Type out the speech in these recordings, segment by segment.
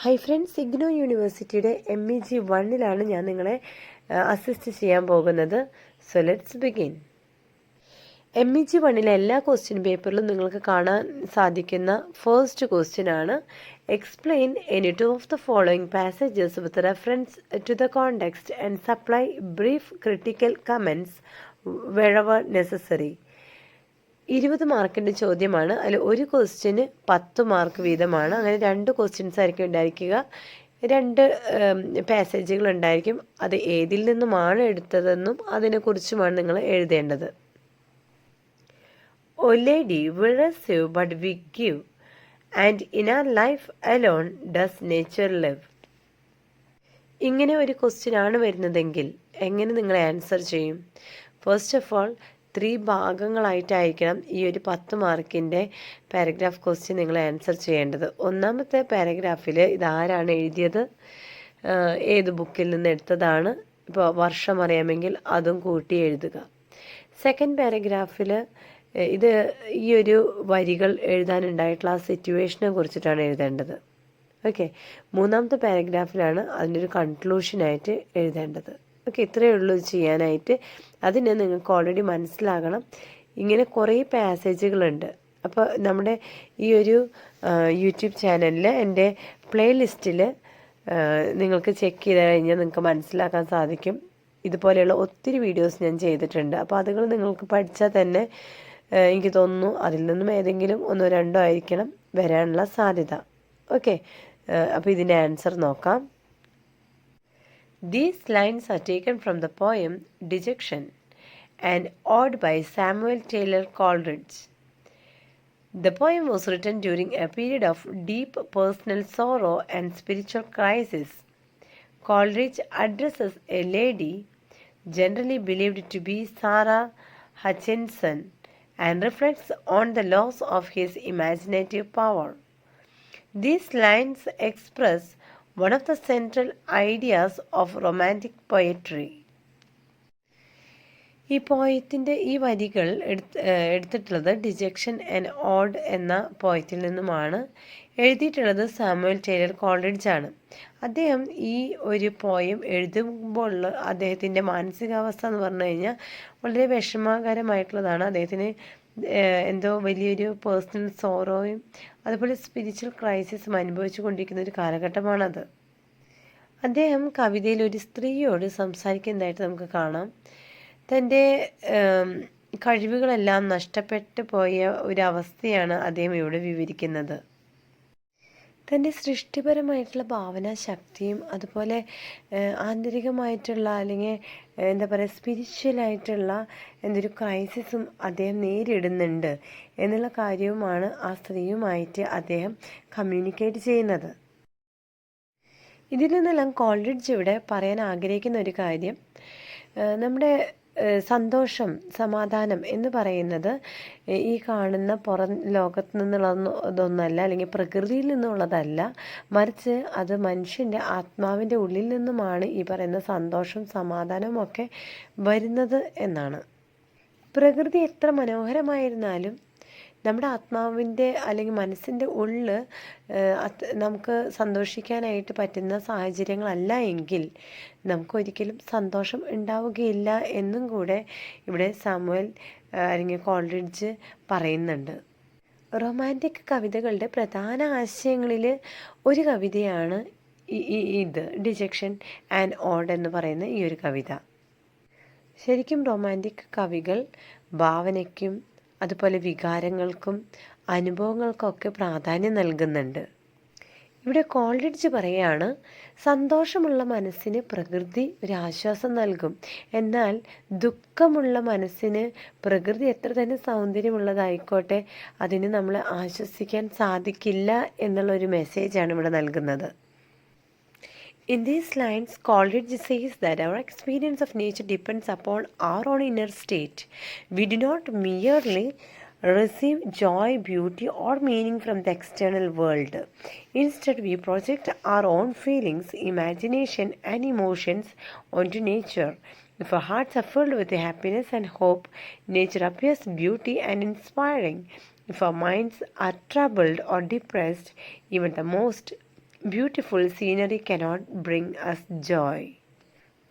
Hi friends, IGNOU യൂണിവേഴ്സിറ്റിയുടെ MEG 1-ലാണ് ഞാൻ നിങ്ങളെ അസിസ്റ്റ് ചെയ്യാൻ പോകുന്നത്. So let's begin. MEG 1-ലെ എല്ലാ ക്വസ്റ്റ്യൻ പേപ്പറിലും നിങ്ങൾക്ക് കാണാൻ സാധിക്കുന്ന ഫസ്റ്റ് ക്വസ്റ്റ്യൻ ആണ്. Explain any two of the following passages with reference to the context and supply brief critical comments wherever necessary. 20 മാർക്കിൻ്റെ ചോദ്യമാണ്. അതിൽ ഒരു ക്വസ്റ്റ്യന് 10 മാർക്ക് വീതമാണ്. അങ്ങനെ 2 ക്വസ്റ്റ്യൻസ് ആയിരിക്കും ഉണ്ടായിരിക്കുക. 2 പാസേജുകൾ ഉണ്ടായിരിക്കും. അത് ഏതിൽ നിന്നുമാണ് എടുത്തതെന്നും അതിനെക്കുറിച്ചുമാണ് നിങ്ങൾ എഴുതേണ്ടത്. O lady, we receive but we give, and in our life alone does nature live. ഇങ്ങനെ ഒരു ക്വസ്റ്റ്യൻ ആണ് വരുന്നതെങ്കിൽ എങ്ങനെ നിങ്ങൾ ആൻസർ ചെയ്യും? ഫസ്റ്റ് ഓഫ് ഓൾ 3 ഭാഗങ്ങളായിട്ടായിരിക്കണം ഈ ഒരു 10 മാർക്കിൻ്റെ പാരഗ്രാഫ് ക്വസ്റ്റ്യൻ നിങ്ങൾ ആൻസർ ചെയ്യേണ്ടത്. ഒന്നാമത്തെ പാരഗ്രാഫിൽ ഇതാരാണ് എഴുതിയത്, ഏത് ബുക്കിൽ നിന്ന് എടുത്തതാണ്, ഇപ്പോൾ വർഷം അറിയാമെങ്കിൽ അതും കൂട്ടി എഴുതുക. സെക്കൻഡ് പാരഗ്രാഫിൽ ഇത് ഈ ഒരു വരികൾ എഴുതാനുണ്ടായിട്ടുള്ള ആ സിറ്റുവേഷനെ കുറിച്ചിട്ടാണ് എഴുതേണ്ടത്. ഓക്കെ. മൂന്നാമത്തെ പാരഗ്രാഫിലാണ് അതിനൊരു കൺക്ലൂഷനായിട്ട് എഴുതേണ്ടത്. ഓക്കെ, ഇത്രയേ ഉള്ളൂ ചെയ്യാനായിട്ട്. അതിന് നിങ്ങൾക്ക് ഓൾറെഡി മനസ്സിലാകണം ഇങ്ങനെ കുറേ പാസേജുകളുണ്ട്. അപ്പോൾ നമ്മുടെ ഈ ഒരു യൂട്യൂബ് ചാനലിൽ എൻ്റെ പ്ലേലിസ്റ്റിൽ നിങ്ങൾക്ക് ചെക്ക് ചെയ്ത് കഴിഞ്ഞാൽ നിങ്ങൾക്ക് മനസ്സിലാക്കാൻ സാധിക്കും. ഇതുപോലെയുള്ള ഒത്തിരി വീഡിയോസ് ഞാൻ ചെയ്തിട്ടുണ്ട്. അപ്പോൾ അതുകൾ നിങ്ങൾക്ക് പഠിച്ചാൽ തന്നെ എനിക്ക് തോന്നുന്നു അതിൽ നിന്നും ഏതെങ്കിലും 1-2 ആയിരിക്കണം വരാനുള്ള സാധ്യത. ഓക്കെ, അപ്പോൾ ഇതിൻ്റെ ആൻസർ നോക്കാം. These lines are taken from the poem Dejection, an ode by Samuel Taylor Coleridge. The poem was written during a period of deep personal sorrow and spiritual crisis. Coleridge addresses a lady generally believed to be Sarah Hutchinson and reflects on the loss of his imaginative power. These lines express one of the central ideas of romantic poetry. ഈ പോയത്തിൻ്റെ ഈ വരികൾ എടുത്തിട്ടുള്ളത് dejection and odd എന്ന പോയത്തിൽ നിന്നുമാണ്. എഴുതിയിട്ടുള്ളത് Samuel Taylor Coleridge ആണ്. അദ്ദേഹം ഈ ഒരു പോയം എഴുതുമ്പോൾ അദ്ദേഹത്തിൻ്റെ മാനസികാവസ്ഥ എന്ന് പറഞ്ഞു കഴിഞ്ഞാൽ വളരെ വിഷമകരമായിട്ടുള്ളതാണ്. അദ്ദേഹത്തിന് എന്തോ വലിയൊരു പേഴ്സണൽ സോറോയും അതുപോലെ സ്പിരിച്വൽ ക്രൈസിസും അനുഭവിച്ചു കൊണ്ടിരിക്കുന്ന ഒരു കാലഘട്ടമാണത്. അദ്ദേഹം കവിതയിൽ ഒരു സ്ത്രീയോട് സംസാരിക്കുന്നതായിട്ട് നമുക്ക് കാണാം. തൻ്റെ കഴിവുകളെല്ലാം നഷ്ടപ്പെട്ടു പോയ ഒരവസ്ഥയാണ് അദ്ദേഹം ഇവിടെ വിവരിക്കുന്നത്. തൻ്റെ സൃഷ്ടിപരമായിട്ടുള്ള ഭാവനാശക്തിയും അതുപോലെ ആന്തരികമായിട്ടുള്ള അല്ലെങ്കിൽ എന്താ പറയുക സ്പിരിച്വലായിട്ടുള്ള എന്തൊരു ക്രൈസിസും അദ്ദേഹം നേരിടുന്നുണ്ട് എന്നുള്ള കാര്യവുമാണ് ആ സ്ത്രീയുമായിട്ട് അദ്ദേഹം കമ്മ്യൂണിക്കേറ്റ് ചെയ്യുന്നത്. ഇതിൽ നിന്നെല്ലാം കോൾറിഡ്ജ് ഇവിടെ പറയാൻ ആഗ്രഹിക്കുന്ന ഒരു കാര്യം, നമ്മുടെ സന്തോഷം, സമാധാനം എന്ന് പറയുന്നത് ഈ കാണുന്ന പുറം ലോകത്ത് നിന്നുള്ളതൊന്നല്ല, അല്ലെങ്കിൽ പ്രകൃതിയിൽ നിന്നുള്ളതല്ല, മറിച്ച് അത് മനുഷ്യൻ്റെ ആത്മാവിൻ്റെ ഉള്ളിൽ നിന്നുമാണ് ഈ പറയുന്ന സന്തോഷം, സമാധാനവും ഒക്കെ വരുന്നത് എന്നാണ്. പ്രകൃതി എത്ര മനോഹരമായിരുന്നാലും നമ്മുടെ ആത്മാവിൻ്റെ അല്ലെങ്കിൽ മനസ്സിൻ്റെ ഉള്ളിൽ നമുക്ക് സന്തോഷിക്കാനായിട്ട് പറ്റുന്ന സാഹചര്യങ്ങളല്ല എങ്കിൽ നമുക്കൊരിക്കലും സന്തോഷം ഉണ്ടാവുകയില്ല എന്നും കൂടെ ഇവിടെ സാമുവൽ അല്ലെങ്കിൽ കോൾറിഡ്ജ് പറയുന്നുണ്ട്. റൊമാൻറ്റിക് കവിതകളുടെ പ്രധാന ആശയങ്ങളിൽ ഒരു കവിതയാണ് ഇത് ഡിജക്ഷൻ ആൻഡ് ഓഡ് എന്ന് പറയുന്ന ഈ ഒരു കവിത. ശരിക്കും റൊമാൻറ്റിക് കവികൾ ഭാവനയ്ക്കും അതുപോലെ വികാരങ്ങൾക്കും അനുഭവങ്ങൾക്കൊക്കെ പ്രാധാന്യം നൽകുന്നുണ്ട്. ഇവിടെ കോൾറിഡ്ജ് പറയുകയാണ്, സന്തോഷമുള്ള മനസ്സിന് പ്രകൃതി ഒരു ആശ്വാസം നൽകും, എന്നാൽ ദുഃഖമുള്ള മനസ്സിന് പ്രകൃതി എത്ര തന്നെ സൗന്ദര്യമുള്ളതായിക്കോട്ടെ അതിന് നമ്മൾ ആശ്വസിക്കാൻ സാധിക്കില്ല എന്നുള്ളൊരു മെസ്സേജാണ് ഇവിടെ നൽകുന്നത്. In these lines, Coleridge says that our experience of nature depends upon our own inner state. We do not merely receive joy, beauty, or meaning from the external world. Instead, we project our own feelings, imagination, and emotions onto nature. If our hearts are filled with happiness and hope, nature appears beauty and inspiring. If our minds are troubled or depressed, even the most beautiful scenery cannot bring us joy.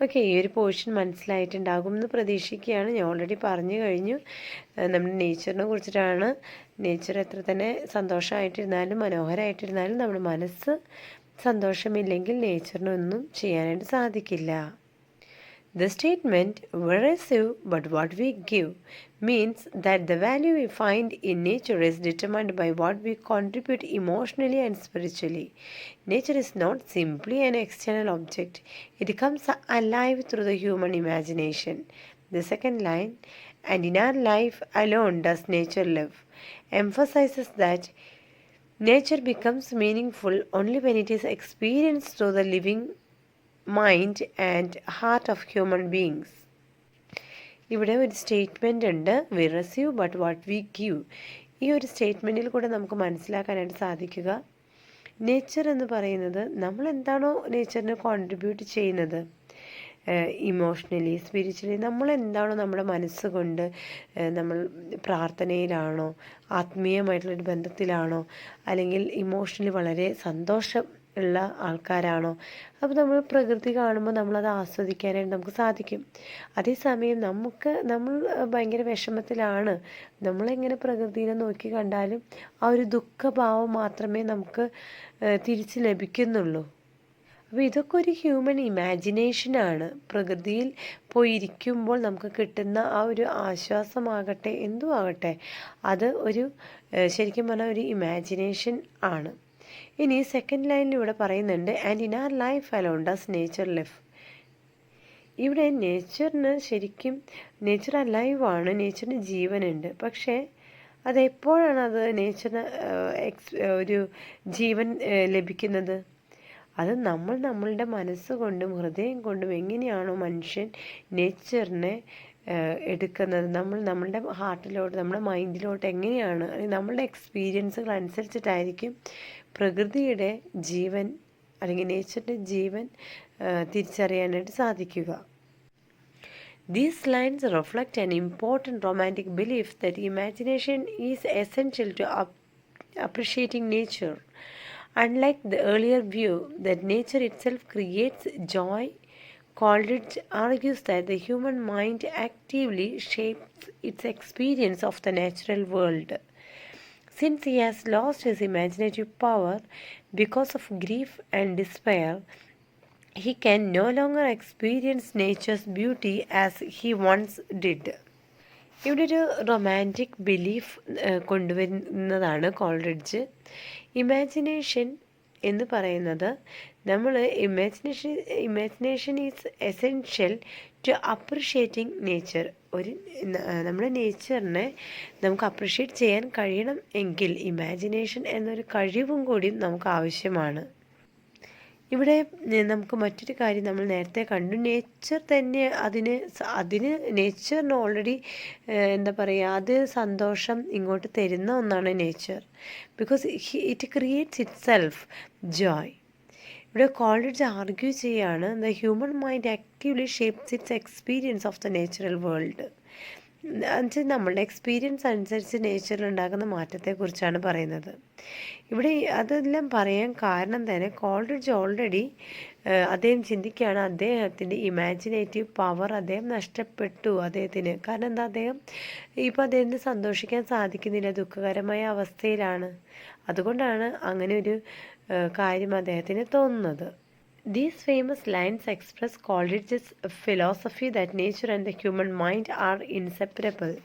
Okay, ഈ ഒരു portion മനസ്സിലായിട്ടുണ്ടാകും എന്ന് പ്രതീക്ഷിക്കുകയാണ്. ഞാൻ already പറഞ്ഞു കഴിഞ്ഞു. നമ്മുടെ നേച്ചറിനെ കുറിച്ചിട്ടാണ്. Nature എത്ര തന്നെ സന്തോഷമായിട്ടിരുന്നാലും മനോഹരമായിട്ടിരുന്നാലും നമ്മുടെ മനസ്സ് സന്തോഷമില്ലെങ്കിൽ നേച്ചറിനൊന്നും ചെയ്യാനായിട്ട് സാധിക്കില്ല. The statement, "we receive but what we give," means that the value we find in nature is determined by what we contribute emotionally and spiritually. Nature is not simply an external object, it comes alive through the human imagination. The second line, "and in our life alone does nature live," emphasizes that nature becomes meaningful only when it is experienced through the living mind and heart of human beings. ഇവിടെ ഒരു statement ഉണ്ട്, "we receive but what we give." ഈ ഒരു സ്റ്റേറ്റ്മെൻറ്റിൽ കൂടെ നമുക്ക് മനസ്സിലാക്കാനായിട്ട് സാധിക്കുക, nature എന്ന് പറയുന്നത് നമ്മൾ എന്താണോ നേച്ചറിന് കോൺട്രിബ്യൂട്ട് ചെയ്യുന്നത്, ഇമോഷണലി സ്പിരിച്വലി നമ്മൾ എന്താണോ നമ്മുടെ മനസ്സുകൊണ്ട്, നമ്മൾ പ്രാർത്ഥനയിലാണോ, ആത്മീയമായിട്ടുള്ളൊരു ബന്ധത്തിലാണോ, അല്ലെങ്കിൽ ഇമോഷണലി വളരെ സന്തോഷം ഉള്ള ആൾക്കാരാണോ, അപ്പോൾ നമ്മൾ പ്രകൃതി കാണുമ്പോൾ നമ്മളത് ആസ്വദിക്കാനായിട്ട് നമുക്ക് സാധിക്കും. അതേസമയം നമ്മൾ ഭയങ്കര വിഷമത്തിലാണ്, നമ്മളെങ്ങനെ പ്രകൃതിയെ നോക്കി കണ്ടാലും ആ ഒരു ദുഃഖഭാവം മാത്രമേ നമുക്ക് തിരിച്ച് ലഭിക്കുന്നുള്ളൂ. അപ്പോൾ ഇതൊക്കെ ഒരു ഹ്യൂമൻ ഇമാജിനേഷനാണ്. പ്രകൃതിയിൽ പോയിരിക്കുമ്പോൾ നമുക്ക് കിട്ടുന്ന ആ ഒരു ആശ്വാസമാകട്ടെ എന്തും ആകട്ടെ, അത് ഒരു ശരിക്കും പറഞ്ഞാൽ ഒരു ഇമാജിനേഷൻ ആണ്. ഇനി സെക്കൻഡ് ലൈനിൽ ഇവിടെ പറയുന്നുണ്ട്, "and in our life alone does nature live." ഇവിടെ നേച്ചറിന് ശരിക്കും നേച്ചർ അലൈവാണ്, നേച്ചറിന് ജീവനുണ്ട്. പക്ഷേ അതെപ്പോഴാണ് അത് നേച്ചറിന് ഒരു ജീവൻ ലഭിക്കുന്നത്? അത് നമ്മളുടെ മനസ്സുകൊണ്ടും ഹൃദയം കൊണ്ടും എങ്ങനെയാണോ മനുഷ്യൻ നേച്ചറിനെ എടുക്കുന്നത്, നമ്മളുടെ ഹാർട്ടിലോട്ട്, നമ്മുടെ മൈൻഡിലോട്ട് എങ്ങനെയാണ്, നമ്മളുടെ എക്സ്പീരിയൻസുകൾ അനുസരിച്ചിട്ടായിരിക്കും പ്രകൃതിയുടെ ജീവൻ അല്ലെങ്കിൽ നേച്ചറിൻ്റെ ജീവൻ തിരിച്ചറിയാനായിട്ട് സാധിക്കുക. These lines reflect an important romantic belief that imagination is essential to appreciating nature. Unlike the earlier view that nature itself creates joy, Coleridge argues that the human mind actively shapes its experience of the natural world. Since he has lost his imaginative power because of grief and despair, he can no longer experience nature's beauty as he once did. ഇവിടെ ഒരു romantic belief കൊണ്ടുവരുന്നതാണ് Coleridge. Imagination എന്ന് പറയുന്നത് നമ്മൾ imagination is essential to appreciating nature. നമ്മുടെ നേച്ചറിനെ നമുക്ക് appreciate ചെയ്യാൻ കഴിയണം എങ്കിൽ ഇമാജിനേഷൻ എന്നൊരു കഴിവും കൂടി നമുക്ക് ആവശ്യമാണ്. ഇവിടെ നമുക്ക് മറ്റൊരു കാര്യം നമ്മൾ നേരത്തെ കണ്ടു, നേച്ചർ തന്നെ അതിന് നേച്ചറിന് ഓൾറെഡി എന്താ പറയുക, അത് സന്തോഷം ഇങ്ങോട്ട് തരുന്ന ഒന്നാണ് nature. Because it creates it self Joy. ഇവിടെ കോൾറിഡ്ജ് ആർഗ്യൂ ചെയ്യാണ്, the human mind actively shapes it's experience of the natural world. എന്നുവെച്ചാൽ നമ്മളുടെ എക്സ്പീരിയൻസ് അനുസരിച്ച് നേച്ചറിൽ ഉണ്ടാകുന്ന മാറ്റത്തെക്കുറിച്ചാണ് പറയുന്നത്. ഇവിടെ അതെല്ലാം പറയാൻ കാരണം തന്നെ കോൾറിഡ്ജ് ഓൾറെഡി അദ്ദേഹം ചിന്തിക്കുകയാണ്, അദ്ദേഹത്തിൻ്റെ ഇമാജിനേറ്റീവ് പവർ അദ്ദേഹം നഷ്ടപ്പെട്ടു അദ്ദേഹത്തിന്. കാരണം എന്താ, അദ്ദേഹത്തിന് സന്തോഷിക്കാൻ സാധിക്കുന്നില്ല, ദുഃഖകരമായ അവസ്ഥയിലാണ്. അതുകൊണ്ടാണ് അങ്ങനെ ഒരു കാര്യം അദ്ദേഹത്തിന് തോന്നുന്നത്. These famous lines express Coleridge's philosophy that nature and the human mind are inseparable.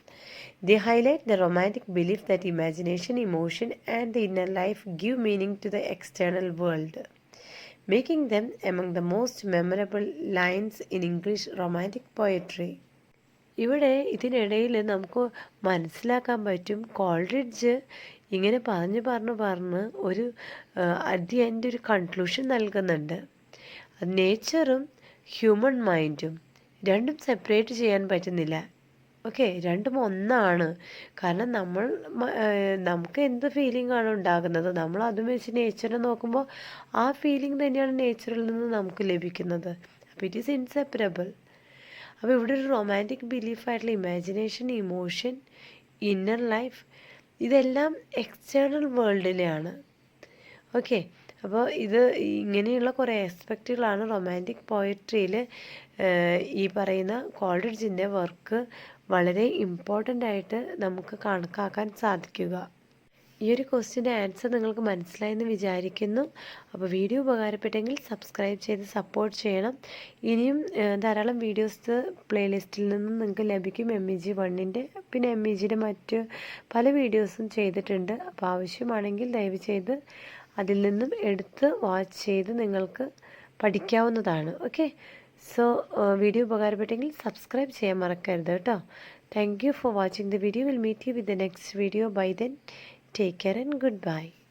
They highlight the romantic belief that imagination, emotion, and the inner life give meaning to the external world, making them among the most memorable lines in English romantic poetry. ഇവിടെ ഇതിനിടയിൽ നമുക്ക് മനസ്സിലാക്കാൻ പറ്റും, Coleridge ഇങ്ങനെ പറഞ്ഞ് ഒരു at the end ഒരു conclusion നൽകുന്നുണ്ട്. നേച്ചറും ഹ്യൂമൻ മൈൻഡും രണ്ടും സെപ്പറേറ്റ് ചെയ്യാൻ പറ്റുന്നില്ല. ഓക്കെ, രണ്ടും ഒന്നാണ്. കാരണം നമുക്ക് എന്ത് ഫീലിംഗ് ആണ് ഉണ്ടാകുന്നത്, നമ്മൾ അതും വെച്ച് നേച്ചറിനെ നോക്കുമ്പോൾ ആ ഫീലിംഗ് തന്നെയാണ് നേച്ചറിൽ നിന്ന് നമുക്ക് ലഭിക്കുന്നത്. അപ്പോൾ ഇറ്റ് ഈസ് ഇൻസെപ്പറബിൾ. അപ്പോൾ ഇവിടെ ഒരു റൊമാൻറ്റിക് ബിലീഫായിട്ടുള്ള ഇമാജിനേഷൻ, ഇമോഷൻ, ഇന്നർ ലൈഫ്, ഇതെല്ലാം എക്സ്റ്റേണൽ വേൾഡിലെയാണ്. ഓക്കെ, അപ്പോൾ ഇത് ഇങ്ങനെയുള്ള കുറേ ആസ്പെക്റ്റുകളാണ് റൊമാൻറ്റിക് പോയട്രിയിൽ ഈ പറയുന്ന കോൾറിഡ്ജിൻ്റെ വർക്ക് വളരെ ഇമ്പോർട്ടൻ്റ് ആയിട്ട് നമുക്ക് കണക്കാക്കാൻ സാധിക്കുക. ഈ ഒരു ക്വസ്റ്റ്യൻ്റെ ആൻസർ നിങ്ങൾക്ക് മനസ്സിലായെന്ന് വിചാരിക്കുന്നു. അപ്പോൾ വീഡിയോ ഉപകാരപ്പെട്ടെങ്കിൽ സബ്സ്ക്രൈബ് ചെയ്ത് സപ്പോർട്ട് ചെയ്യണം. ഇനിയും ധാരാളം വീഡിയോസ് പ്ലേലിസ്റ്റിൽ നിന്നും നിങ്ങൾക്ക് ലഭിക്കും. MEG1ൻ്റെ പിന്നെ MEGയുടെ മറ്റ് പല വീഡിയോസും ചെയ്തിട്ടുണ്ട്. അപ്പോൾ ആവശ്യമാണെങ്കിൽ ദയവ് ചെയ്ത് അതിൽ നിന്നും എടുത്ത് വാച്ച് ചെയ്ത് നിങ്ങൾക്ക് പഠിക്കാവുന്നതാണ്. ഓക്കെ, സോ വീഡിയോ ഉപകാരപ്പെട്ടെങ്കിൽ സബ്സ്ക്രൈബ് ചെയ്യാൻ മറക്കരുത് കേട്ടോ. Thank you for watching the video. We'll meet you with the next video. By then, take care and goodbye.